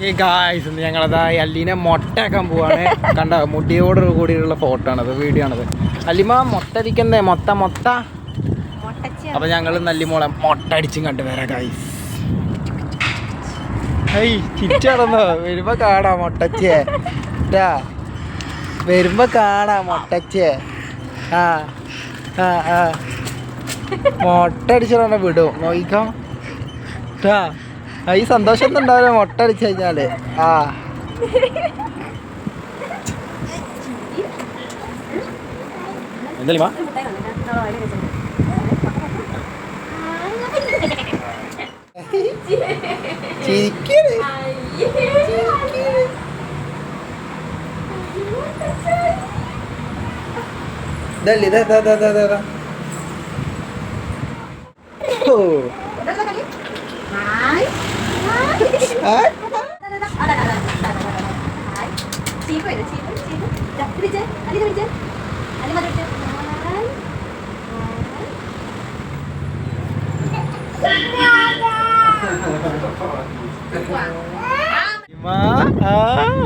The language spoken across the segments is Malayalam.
ഈ ഗായ്സ് ഞങ്ങളതാ അല്ലീനെ മൊട്ടയാക്കാൻ പോവാണ്. കണ്ട മുടിയോട് കൂടിയുള്ള ഫോട്ടോ ആണത്, വീഡിയോ ആണത്. അല്ലിമ മൊട്ടടിക്കുന്നേ മൊട്ട. അപ്പൊ ഞങ്ങൾ നല്ലിമോളെ മൊട്ട അടിച്ചും കണ്ടു വരാം ഗായ്സ്. ചിരിച്ചടന്നോ വരുമ്പോ കാണാ മൊട്ടച്ചേ, വരുമ്പോ കാണാ മൊട്ടച്ചേ. ആ മൊട്ട അടിച്ചിട വിടും നോക്കാം. ഈ സന്തോഷം ഒന്നും ഉണ്ടാവില്ല മൊട്ട അടിച്ചു കഴിഞ്ഞാല്. എന്തല്ലേ ചിരിക്കണേ ഇതല്ലേ ഓ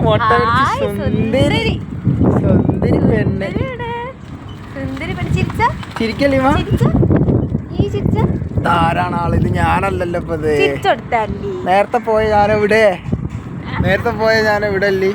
മൊട്ട സുന്ദരി സുന്ദരി പെണ്ണ്. ചിരിക്കല്ലേ ആരാണ് ആള്? ഇത് ഞാനല്ലല്ലോ ഇപ്പൊ. ഇത് നേരത്തെ പോയ ഞാനെവിടെ അല്ലേ?